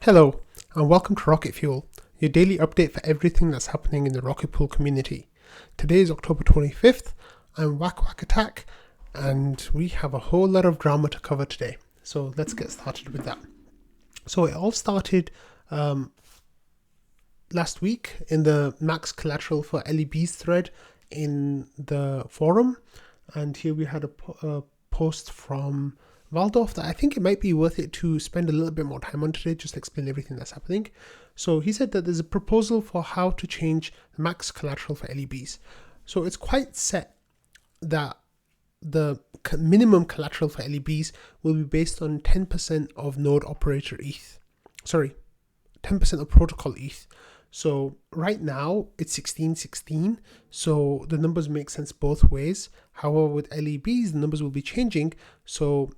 Hello, and welcome to Rocket Fuel, your daily update for everything that's happening in the Rocket Pool community. Today is October 25th, I'm Whack Attack, and we have a whole lot of drama to cover today. So let's get started with that. So it all started last week in the max collateral for LEBs thread in the forum, and here we had a post from Waldorf that I think it might be worth it to spend a little bit more time on today, just to explain everything that's happening. So he said that there's a proposal for how to change the max collateral for LEBs. So it's quite set that the minimum collateral for LEBs will be based on 10% of node operator ETH. 10% of protocol ETH. So right now it's 1616, so the numbers make sense both ways. However, with LEBs, the numbers will be changing, so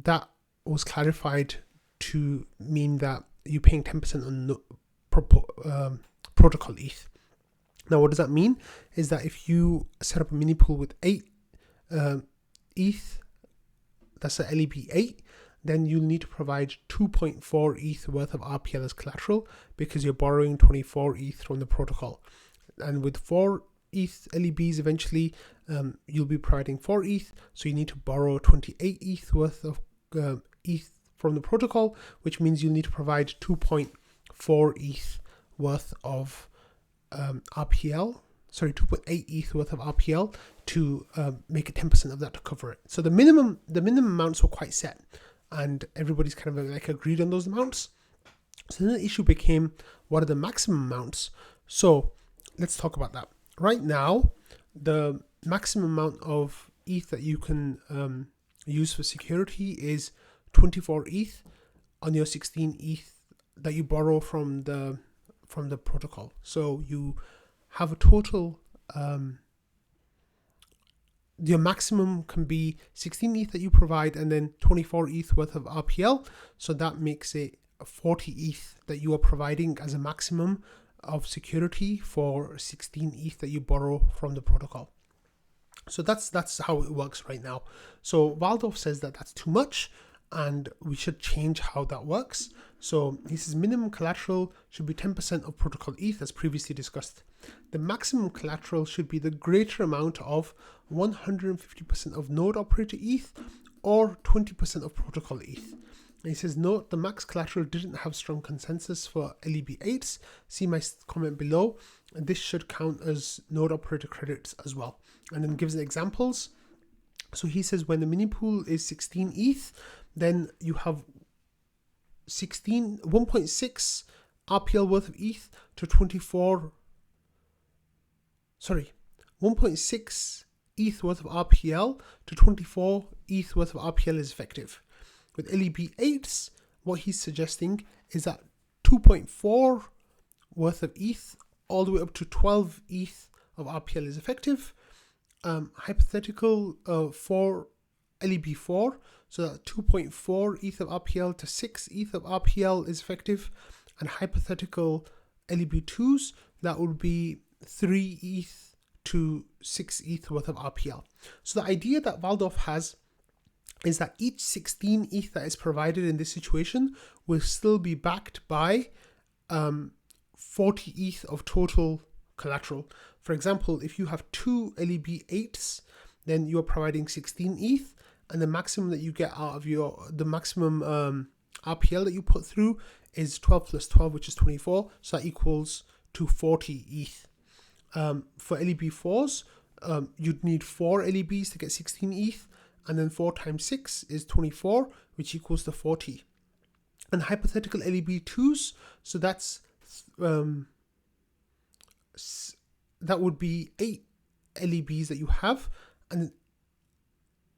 that was clarified to mean that you're paying 10% on protocol ETH. Now, what does that mean? Is that if you set up a mini pool with 8 ETH, that's a LEB 8, then you'll need to provide 2.4 ETH worth of RPL as collateral because you're borrowing 24 ETH from the protocol. And with 4 ETH LEBs, eventually you'll be providing 4 ETH, so you need to borrow 28 ETH worth of ETH from the protocol, which means you'll need to provide 2.4 ETH worth of RPL. 2.8 ETH worth of RPL to make a 10% of that to cover it. So the minimum amounts were quite set, and everybody's kind of like agreed on those amounts. So then the issue became, what are the maximum amounts? So let's talk about that. Right now, the maximum amount of ETH that you can use for security is 24 ETH on your 16 ETH that you borrow from the protocol. So you have a total, your maximum can be 16 ETH that you provide and then 24 ETH worth of RPL. So that makes it 40 ETH that you are providing as a maximum of security for 16 ETH that you borrow from the protocol. So that's how it works right now. So Waldorf says that that's too much and we should change how that works. So he says minimum collateral should be 10% of protocol ETH as previously discussed. The maximum collateral should be the greater amount of 150% of node operator ETH or 20% of protocol ETH. And he says, note, the max collateral didn't have strong consensus for LEB 8s. See my comment below. And this should count as node operator credits as well. And then gives examples. So he says when the mini pool is 16 ETH, then you have 1.6 RPL worth of ETH to 1.6 ETH worth of RPL to 24 ETH worth of RPL is effective. With LEB 8s, what he's suggesting is that 2.4 worth of ETH all the way up to 12 ETH of RPL is effective. Hypothetical for LEB 4, so that 2.4 ETH of RPL to 6 ETH of RPL is effective. And hypothetical LEB 2s, that would be 3 ETH to 6 ETH worth of RPL. So the idea that Waldorf has is that each 16 ETH that is provided in this situation will still be backed by 40 ETH of total collateral. For example, if you have 2 LEB 8s, then you're providing 16 ETH, and the maximum that you get out of the maximum RPL that you put through is 12 plus 12, which is 24, so that equals to 40 ETH. For LEB 4s, you'd need 4 LEBs to get 16 ETH, and then 4 times 6 is 24, which equals to 40. And hypothetical LEB 2s, so that's that would be 8 LEBs that you have, and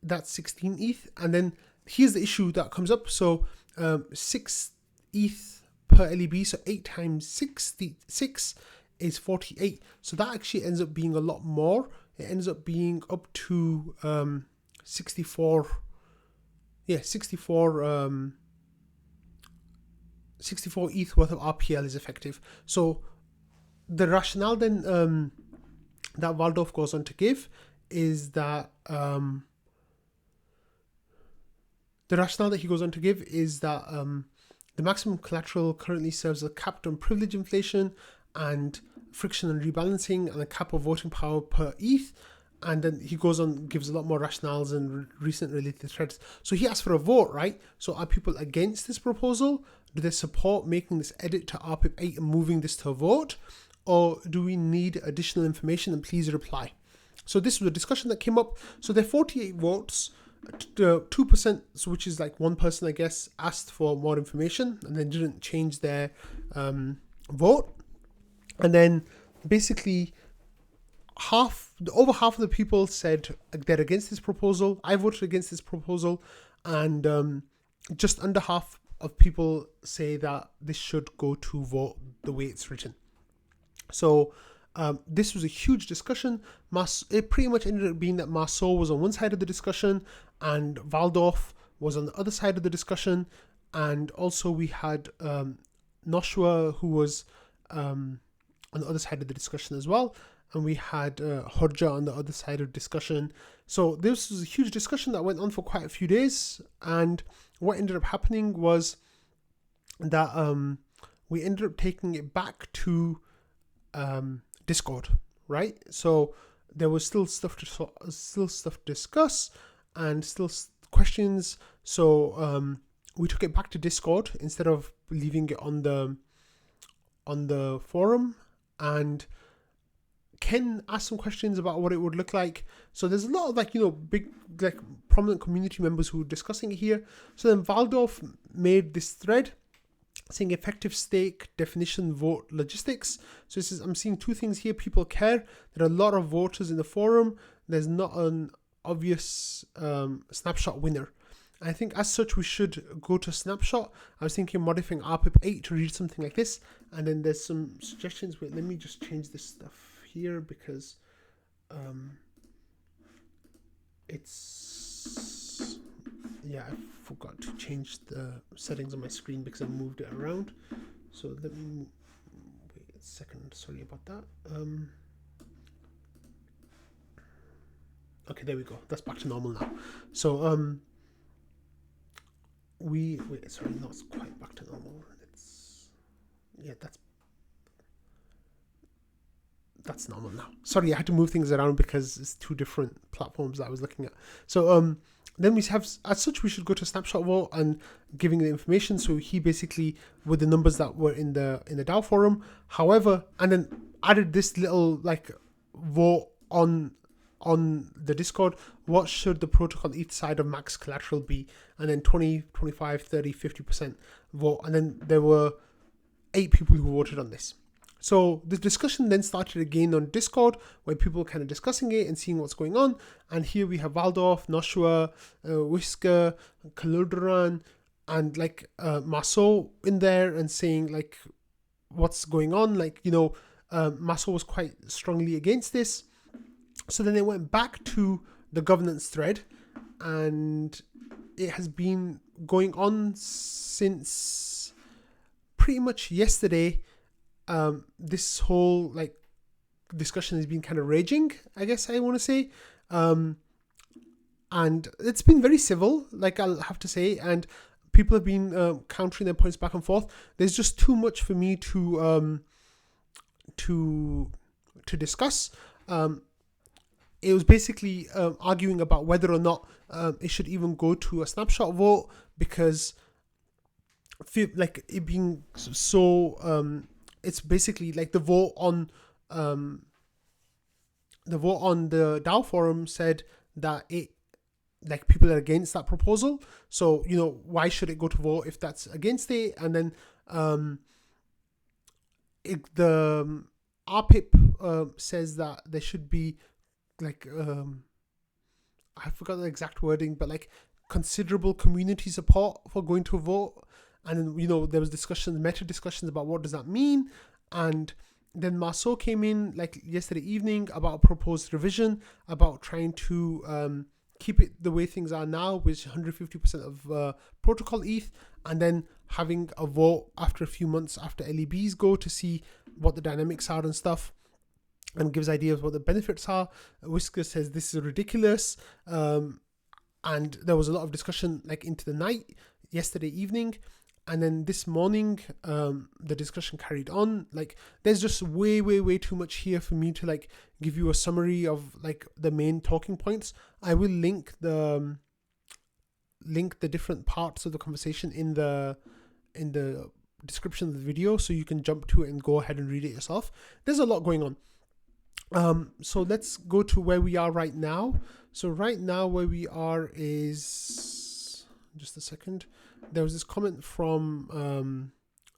that's 16 ETH. And then here's the issue that comes up. So 6 ETH per LEB, so 8 times 6 is 48. So that actually ends up being a lot more. It ends up being up to 64 ETH worth of RPL is effective. So the rationale then that Waldorf goes on to give is that The maximum collateral currently serves as a cap on privilege inflation and friction and rebalancing, and a cap of voting power per ETH. And then he goes on, gives a lot more rationales and recent related threads. So he asked for a vote, right? So are people against this proposal? Do they support making this edit to RPIP 8 and moving this to a vote? Or do we need additional information? And please reply. So this was a discussion that came up. So there are 48 votes. 2%, which is like one person, I guess, asked for more information and then didn't change their vote. And then basically over half of the people said they're against this proposal. I voted against this proposal, and just under half of people say that this should go to vote the way it's written. So this was a huge discussion. It pretty much ended up being that Marceau was on one side of the discussion and Waldorf was on the other side of the discussion. And also we had Noshua, who was on the other side of the discussion as well. And we had Hodja on the other side of discussion. So this was a huge discussion that went on for quite a few days. And what ended up happening was that we ended up taking it back to Discord, right? So there was still stuff to discuss and still questions. So we took it back to Discord instead of leaving it on the forum, and Ken asked some questions about what it would look like. So there's a lot of big prominent community members who were discussing it here. So then Waldorf made this thread saying effective stake definition vote logistics. So this is, I'm seeing two things here. People care. There are a lot of voters in the forum. There's not an obvious snapshot winner. I think as such we should go to snapshot. I was thinking modifying RPIP 8 to read something like this, and then there's some suggestions. Wait, let me just change this stuff here because I forgot to change the settings on my screen because I moved it around. So let me wait a second. Sorry about that. Okay, there we go. That's back to normal now. So sorry, not quite back to normal. That's normal now. Sorry, I had to move things around because it's two different platforms that I was looking at. So then we have, as such, we should go to snapshot vote and giving the information. So he basically, with the numbers that were in the DAO forum, however, and then added this little vote on the Discord. What should the protocol each side of max collateral be? And then 20, 25, 30, 50% vote. And then there were 8 people who voted on this. So the discussion then started again on Discord, where people were kind of discussing it and seeing what's going on. And here we have Waldorf, Noshua, Whisker, Kaludran, and Marceau in there and saying what's going on. Marceau was quite strongly against this. So then they went back to the governance thread, and it has been going on since pretty much yesterday. This whole discussion has been kind of raging, I guess I want to say, and it's been very civil, I'll have to say, and people have been countering their points back and forth. There's just too much for me to discuss. It was basically arguing about whether or not it should even go to a snapshot vote, because it being so it's basically the vote on the DAO forum said that it people are against that proposal. So why should it go to vote if that's against it? And then the RPIP says that there should be I forgot the exact wording, but considerable community support for going to a vote. And then there was meta discussions about what does that mean. And then Marceau came in yesterday evening about a proposed revision, about trying to keep it the way things are now, which 150% of protocol ETH, and then having a vote after a few months after LEBs go to see what the dynamics are and stuff, and gives ideas what the benefits are. Whisker says this is ridiculous, and there was a lot of discussion into the night yesterday evening. And then this morning, the discussion carried on. Like, there's just way too much here for me to like give you a summary of like the main talking points. I will link the different parts of the conversation in the description of the video, so you can jump to it and go ahead and read it yourself. There's a lot going on. So let's go to where we are right now. So right now where we are is, just a second, there was this comment from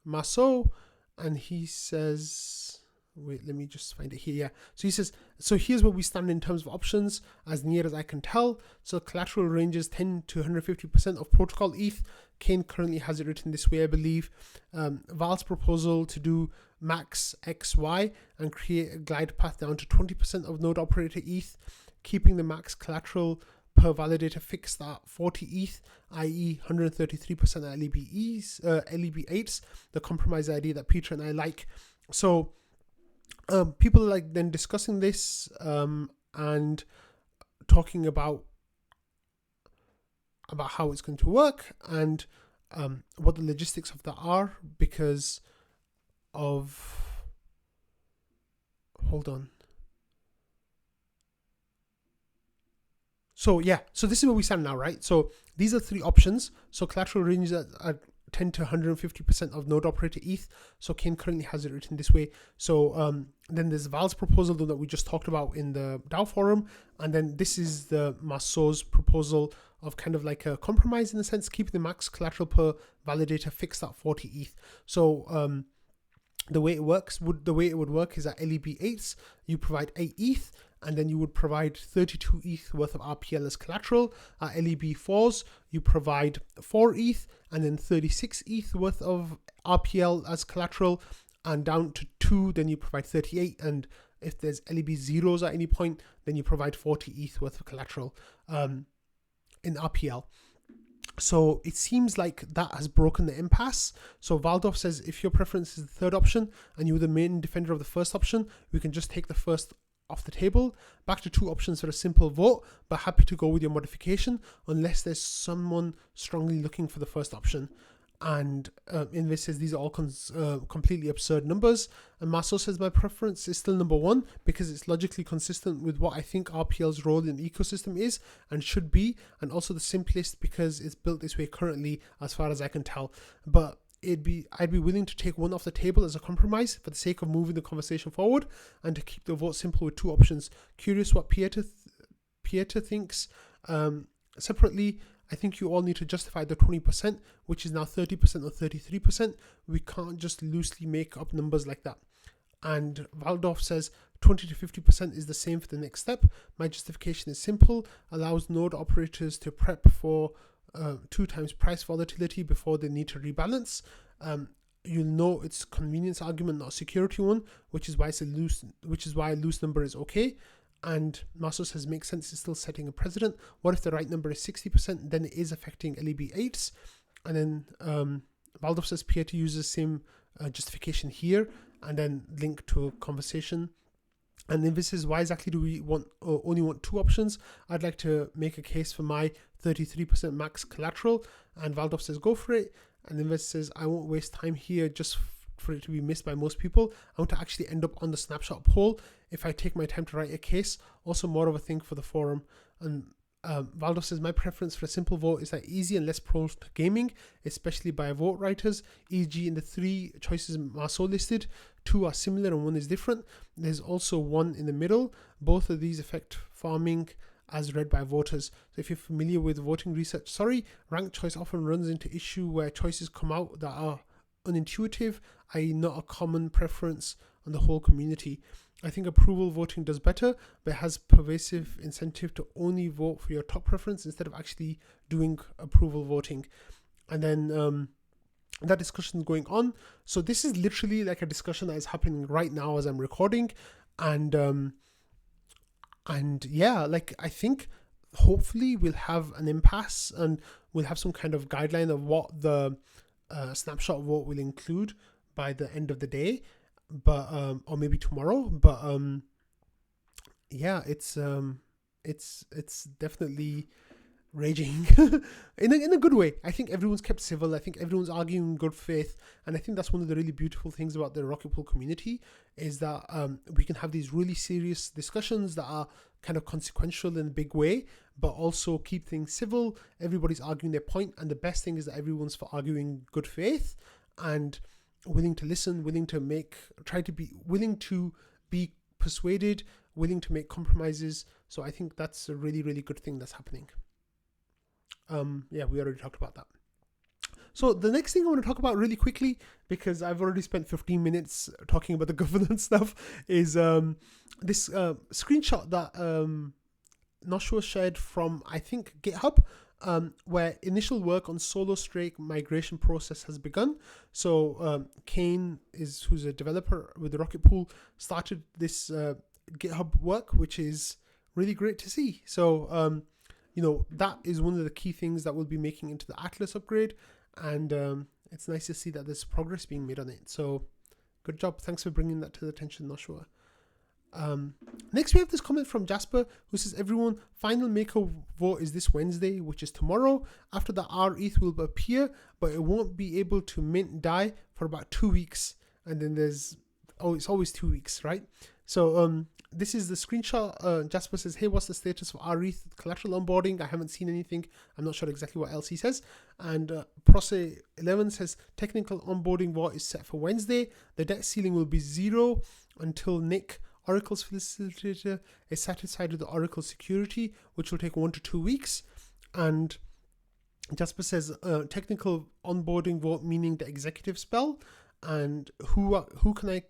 Maso, and he says, wait, let me just find it here. Yeah. So he says, so here's where we stand in terms of options, as near as I can tell. So collateral ranges 10 to 150% of protocol ETH. Kane currently has it written this way, I believe. Val's proposal to do max XY and create a glide path down to 20% of node operator ETH, keeping the max collateral per validator fixed at 40 ETH, i.e. 133% LEB8s, the compromise idea that Peter and I like. So people are like then discussing this and talking about how it's going to work and what the logistics of that are, because of, hold on. So yeah, so this is where we stand now, right? So these are three options. So collateral ranges are 10 to 150% of node operator ETH. So Kane currently has it written this way. So then there's Val's proposal that we just talked about in the DAO forum. And then this is the Maso's proposal of kind of like a compromise in a sense, keeping the max collateral per validator fixed at 40 ETH. So the way it would work is that LEB8s, you provide 8 ETH, and then you would provide 32 ETH worth of RPL as collateral. At LEB4s, you provide 4 ETH and then 36 ETH worth of RPL as collateral, and down to 2, then you provide 38. And if there's LEB0s at any point, then you provide 40 ETH worth of collateral in RPL. So it seems like that has broken the impasse. So Valdorf says, if your preference is the third option and you're the main defender of the first option, we can just take the first off the table. Back to 2 options for a simple vote, but happy to go with your modification unless there's someone strongly looking for the first option. And Invis says these are all completely absurd numbers. And Maso says my preference is still number 1 because it's logically consistent with what I think RPL's role in the ecosystem is and should be, and also the simplest because it's built this way currently as far as I can tell. But I'd be willing to take one off the table as a compromise for the sake of moving the conversation forward and to keep the vote simple with 2 options. Curious what Pieter thinks. Separately, I think you all need to justify the 20%, which is now 30% or 33%. We can't just loosely make up numbers like that. And Valdorf says 20 to 50% is the same for the next step. My justification is simple, allows node operators to prep for 2 times price volatility before they need to rebalance. You'll know it's a convenience argument, not a security one, which is why a loose number is okay. And Maso says makes sense, it's still setting a precedent. What if the right number is 60%? Then it is affecting LEB8s. And then Valdorf says Pieter uses same justification here, and then link to a conversation. And then this is why exactly do we only want 2 options? I'd like to make a case for my 33% max collateral, and Valdorf says go for it. And then this says I won't waste time here just for it to be missed by most people. I want to actually end up on the snapshot poll if I take my time to write a case. Also more of a thing for the forum. And Valdorf says my preference for a simple vote is that easy and less prone to gaming, especially by vote writers, e.g. in the 3 choices Maso listed, 2 are similar and 1 is different. There's also 1 in the middle. Both of these affect farming as read by voters. So if you're familiar with voting research, ranked choice often runs into issue where choices come out that are unintuitive, i.e. not a common preference on the whole community. I think approval voting does better, but it has pervasive incentive to only vote for your top preference instead of actually doing approval voting. And then that discussion is going on. So this is literally like a discussion that is happening right now as I'm recording. And yeah, like I think hopefully we'll have an impasse and we'll have some kind of guideline of what the snapshot vote will include by the end of the day, but or maybe tomorrow. But yeah, it's definitely raging in a good way. I think everyone's kept civil. I think everyone's arguing in good faith, and I think that's one of the really beautiful things about the rocket pool community is that we can have these really serious discussions that are kind of consequential in a big way, but also keep things civil. Everybody's arguing their point, and the best thing is that everyone's for arguing good faith and willing to listen, willing to be persuaded, willing to make compromises. So I think that's a really, really good thing that's happening. We already talked about that. So the next thing I want to talk about really quickly, because I've already spent 15 minutes talking about the governance stuff, is this screenshot that Noshua shared from, I think, GitHub, where initial work on Solo Strake migration process has begun. So Kane, who's a developer with the Rocket Pool, started this GitHub work, which is really great to see. So that is one of the key things that we'll be making into the Atlas upgrade, and it's nice to see that there's progress being made on it. So good job. Thanks for bringing that to the attention, Noshua. Next, we have this comment from Jasper, who says, everyone, final maker vote is this Wednesday, which is tomorrow. After that, our ETH will appear, but it won't be able to mint DAI for about 2 weeks. And then it's always 2 weeks, right? So this is the screenshot. Jasper says, hey, what's the status of our ETH collateral onboarding? I haven't seen anything. I'm not sure exactly what else he says. And Proce11 says, technical onboarding vote is set for Wednesday. The debt ceiling will be 0 until Nick, Oracle's facilitator, is satisfied with the Oracle security, which will take 1 to 2 weeks. And Jasper says technical onboarding vote, meaning the executive spell, and who can I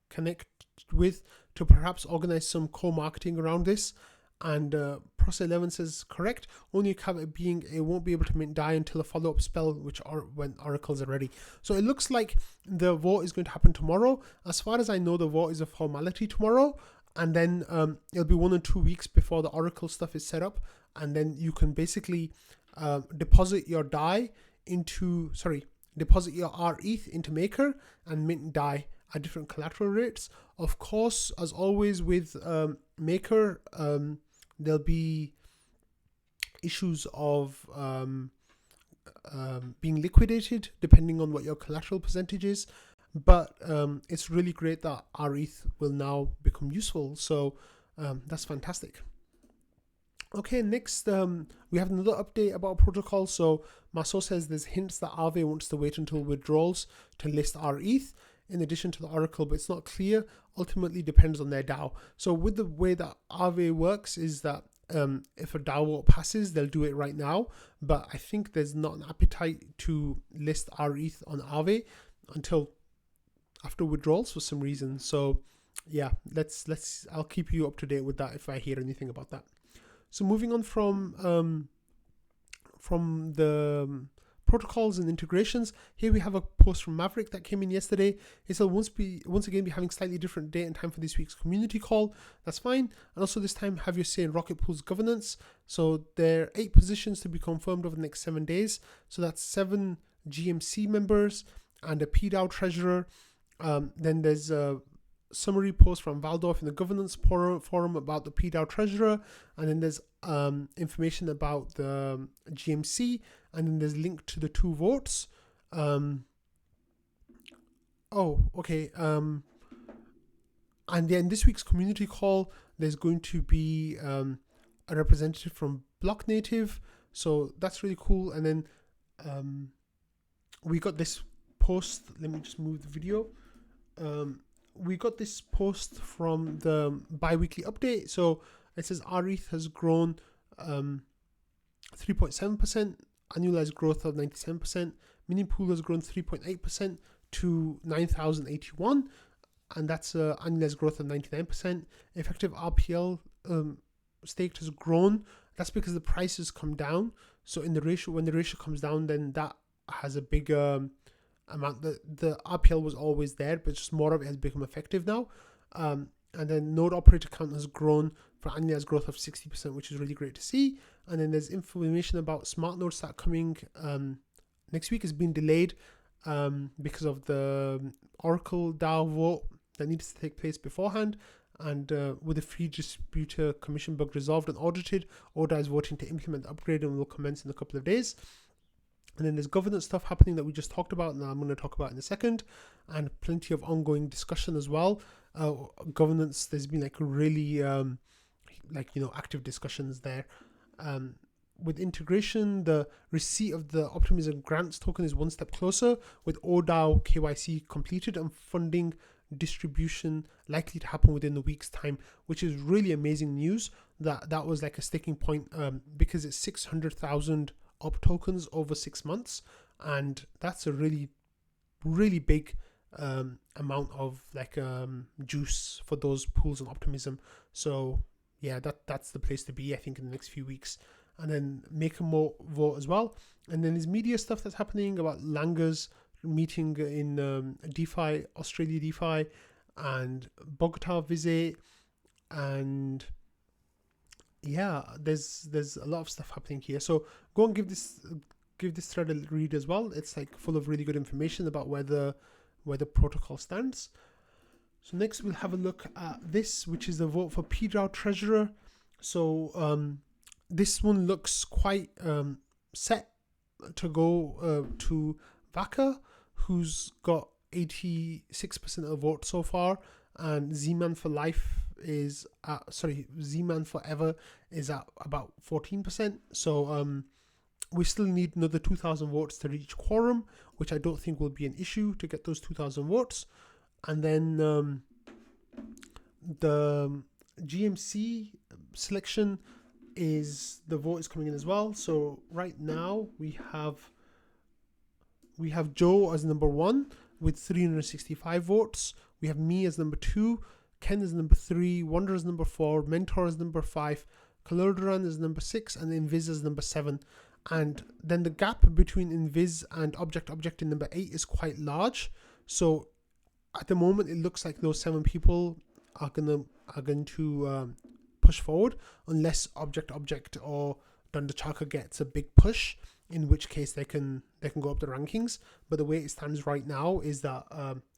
connect with to perhaps organize some co-marketing around this. And Proce11 says correct, only caveat being it won't be able to mint DAI until a follow-up spell, when oracles are ready. So it looks like the vote is going to happen tomorrow. As far as I know, the vote is a formality tomorrow, and then it'll be 1 or 2 weeks before the oracle stuff is set up, and then you can basically deposit your RETH into Maker and mint DAI at different collateral rates. Of course, as always with Maker, there'll be issues of being liquidated depending on what your collateral percentage is, but it's really great that our ETH will now become useful. So that's fantastic. Okay, next we have another update about protocol. So Maso says there's hints that Aave wants to wait until withdrawals to list our ETH in addition to the Oracle, but it's not clear. Ultimately depends on their DAO. So with the way that Aave works is that if a DAO vote passes, they'll do it right now, but I think there's not an appetite to list our ETH on Aave until after withdrawals for some reason. So yeah, I'll keep you up to date with that if I hear anything about that. So moving on from the protocols and integrations, here we have a post from Maverick that came in yesterday. He said once again be having slightly different date and time for this week's community call. That's fine. And also this time have your say in Rocket Pool's governance. So there are 8 positions to be confirmed over the next 7 days. So that's 7 GMC members and a PDAO treasurer. Then there's a summary post from Valdorf in the governance forum about the PDAO treasurer, and then there's information about the GMC, and then there's link to the 2 votes. And then this week's community call, there's going to be a representative from Block Native, so that's really cool. And then we got this post. Let me just move the video. We got this post from the biweekly update. So it says our ETH has grown 3.7%, annualized growth of 97%. Mini pool has grown 3.8% to 9,081, and that's annualized growth of 99%. Effective RPL staked has grown. That's because the price has come down. So in the ratio, when the ratio comes down, then that has a bigger amount. The RPL was always there, but just more of it has become effective now. And then node operator count has grown for annualized growth of 60%, which is really great to see. And then there's information about smart nodes that are coming next week. Has been delayed because of the Oracle DAO vote that needs to take place beforehand. And with the Free Distributor Commission bug resolved and audited, ODA is voting to implement the upgrade and will commence in a couple of days. And then there's governance stuff happening that we just talked about, and I'm going to talk about in a second, and plenty of ongoing discussion as well. Governance, there's been like really active discussions there. With integration, the receipt of the Optimism Grants token is one step closer, with ODAO KYC completed and funding distribution likely to happen within a week's time, which is really amazing news. That was like a sticking point, because it's 600,000 op tokens over 6 months, and that's a really big amount of juice for those pools and optimism. So yeah, that's the place to be, I think, in the next few weeks. And then make a more vote as well. And then there's media stuff that's happening about Langer's meeting in DeFi, Australia DeFi, and Bogota visit, and yeah, there's a lot of stuff happening here. So go and give this thread a read as well. It's like full of really good information about where the protocol stands. So next we'll have a look at this, which is the vote for PDAO treasurer. So this one looks quite set to go to Vaca, who's got 86% of the vote so far, and Z-Man Forever is at about 14%. So we still need another 2,000 votes to reach quorum, which I don't think will be an issue to get those 2,000 votes. And then the GMC selection the vote is coming in as well. So right now we have Joe as number 1 with 365 votes. We have me as number 2, Ken as number 3, Wonder as number 4, Mentor as number 5, Colodoran as number 6, and Invis as number 7. And then the gap between Invis and Object in number 8 is quite large. So at the moment it looks like those 7 people are going to push forward, unless Object or Dandachaka gets a big push, in which case they can go up the rankings. But the way it stands right now is that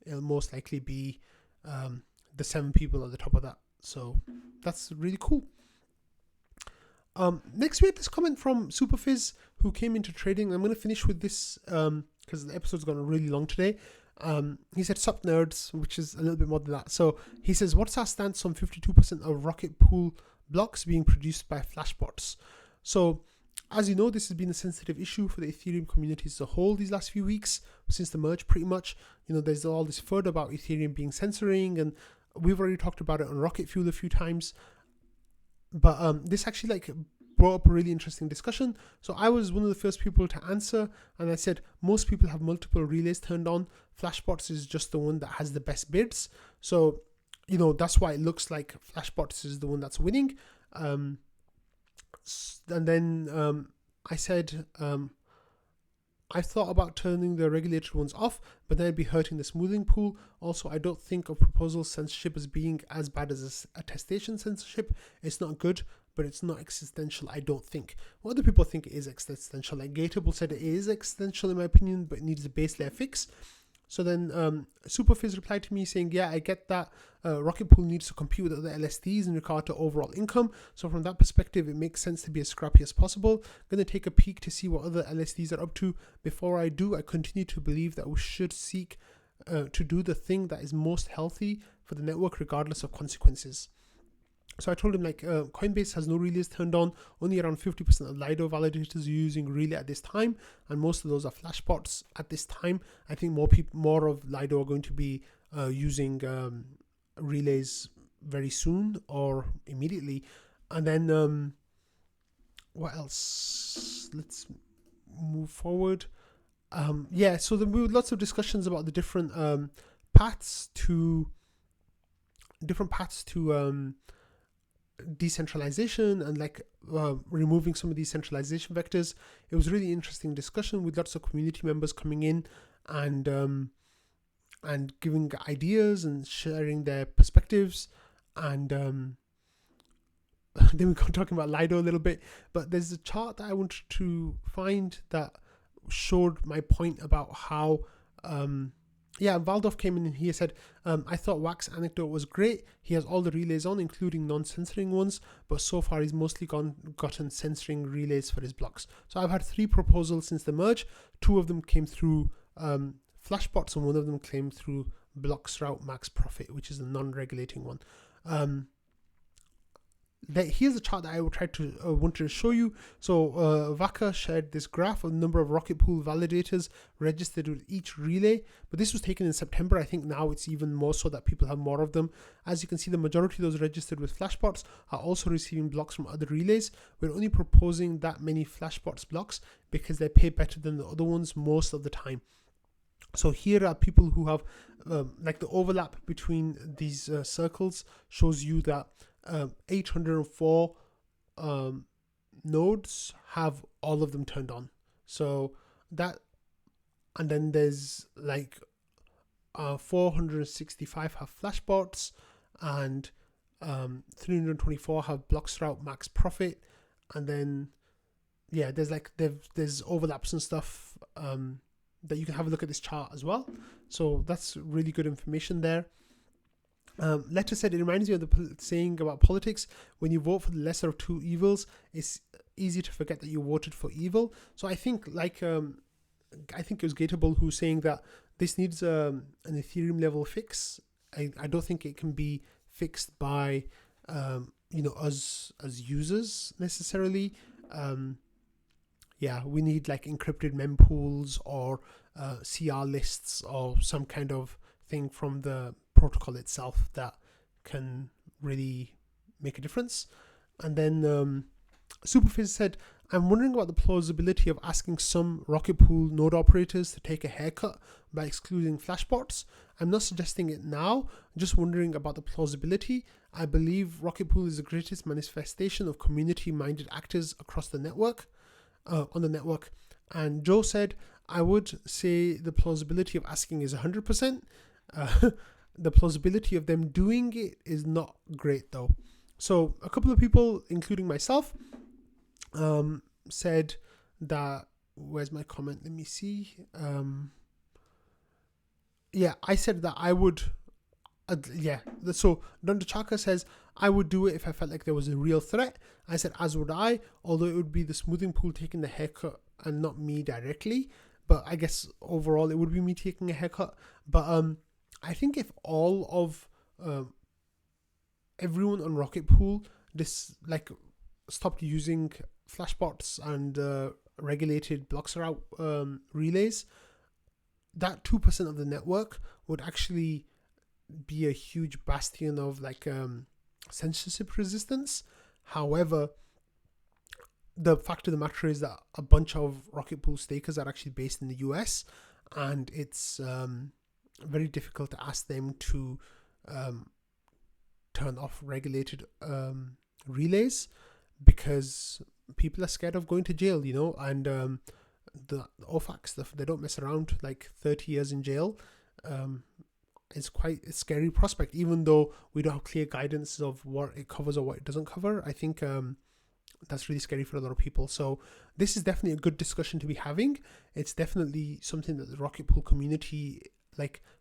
it'll most likely be the 7 people at the top of that. So that's really cool. Next we had this comment from Super Phiz, who came into trading. I'm going to finish with this because the episode's gone really long today. He said, "Sup nerds," which is a little bit more than that. So he says, "What's our stance on 52% of Rocket Pool blocks being produced by flashbots?" So as you know, this has been a sensitive issue for the Ethereum community as a whole these last few weeks, since the merge pretty much. There's all this FUD about Ethereum being censoring, and we've already talked about it on Rocket Fuel a few times. But this actually brought up a really interesting discussion. So I was one of the first people to answer, and I said most people have multiple relays turned on. Flashbots is just the one that has the best bids. So that's why it looks like Flashbots is the one that's winning. And then I said I thought about turning the regulated ones off, but then it'd be hurting the smoothing pool. Also, I don't think of proposal censorship as being as bad as attestation censorship. It's not good, but it's not existential, I don't think. What other people think it is existential. Like Gateable said, it is existential in my opinion, but it needs a base layer fix. So then Super Phiz replied to me saying, yeah, I get that Rocket Pool needs to compete with other LSDs in regard to overall income. So from that perspective, it makes sense to be as scrappy as possible. I'm going to take a peek to see what other LSDs are up to. Before I do, I continue to believe that we should seek to do the thing that is most healthy for the network regardless of consequences. So I told him Coinbase has no relays turned on. Only around 50% of Lido validators are using relay at this time, and most of those are flashbots at this time. I think more of Lido are going to be using relays very soon or immediately. And then what else? Let's move forward. So there were lots of discussions about the different paths to decentralization and removing some of these centralization vectors. It was a really interesting discussion with lots of community members coming in and giving ideas and sharing their perspectives. And then we got talking about Lido a little bit, but there's a chart that I wanted to find that showed my point about how Yeah, Valdov came in and he said, I thought Wax Anecdote was great. He has all the relays on, including non-censoring ones, but so far he's mostly gotten censoring relays for his blocks. So I've had 3 proposals since the merge. 2 of them came through Flashbots, and 1 of them came through Blocks Route Max Profit, which is the non-regulating one. Here's a chart that I wanted to show you. So Vaka shared this graph of the number of Rocket Pool validators registered with each relay, but this was taken in September. I think now it's even more so that people have more of them. As you can see, the majority of those registered with Flashbots are also receiving blocks from other relays. We're only proposing that many Flashbots blocks because they pay better than the other ones most of the time. So here are people who have like the overlap between these circles shows you that 804 nodes have all of them turned on. So that, and then there's like 465 have Flashbots, and 324 have Blocks Route Max Profit, and then yeah, there's overlaps and stuff that you can have a look at this chart as well. So that's really good information there. Letter said, it reminds me of the saying about politics, when you vote for the lesser of 2 evils, it's easy to forget that you voted for evil. So I think like I think it was Gatorbull who was saying that this needs an Ethereum level fix. I don't think it can be fixed by us as users necessarily. Yeah, we need like encrypted mempools or CR lists or some kind of thing from the protocol itself that can really make a difference. And then Superfiz said, I'm wondering about the plausibility of asking some Rocket Pool node operators to take a haircut by excluding Flashbots. I'm not suggesting it now, I'm just wondering about the plausibility. I believe Rocket Pool is the greatest manifestation of community-minded actors across the network, on the network. And Joe said, I would say the plausibility of asking is 100%. The plausibility of them doing it is not great though. So a couple of people, including myself, said that, where's my comment? Let me see. Yeah, I said that I would, so Dr. Chaka says, I would do it if I felt like there was a real threat. I said, as would I, although it would be the smoothing pool taking the haircut and not me directly. But I guess overall it would be me taking a haircut. But I think if all of everyone on Rocket Pool stopped using Flashbots and regulated blocks route relays, that 2% of the network would actually be a huge bastion of censorship resistance. However, the fact of the matter is that a bunch of Rocket Pool stakers are actually based in the US, and it's very difficult to ask them to turn off regulated relays because people are scared of going to jail, and the OFAC stuff, they don't mess around. Like 30 years in jail is quite a scary prospect, even though we don't have clear guidance of what it covers or what it doesn't cover. I think that's really scary for a lot of people. So this is definitely a good discussion to be having. It's definitely something that the Rocket Pool community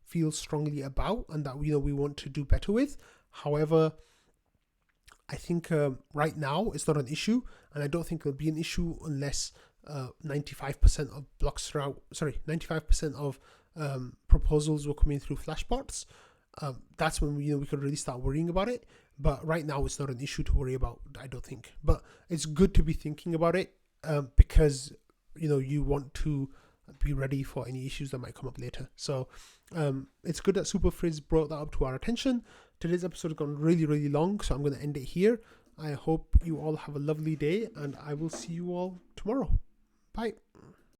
feels strongly about and that we want to do better with. However, I think right now it's not an issue, and I don't think it'll be an issue unless 95% of 95% of proposals were coming through Flashbots. That's when we could really start worrying about it. But right now it's not an issue to worry about, I don't think. But it's good to be thinking about it because you want to be ready for any issues that might come up later. So it's good that Superfiz brought that up to our attention. Today's episode has gone really, really long, so I'm going to end it here. I hope you all have a lovely day, and I will see you all tomorrow. Bye.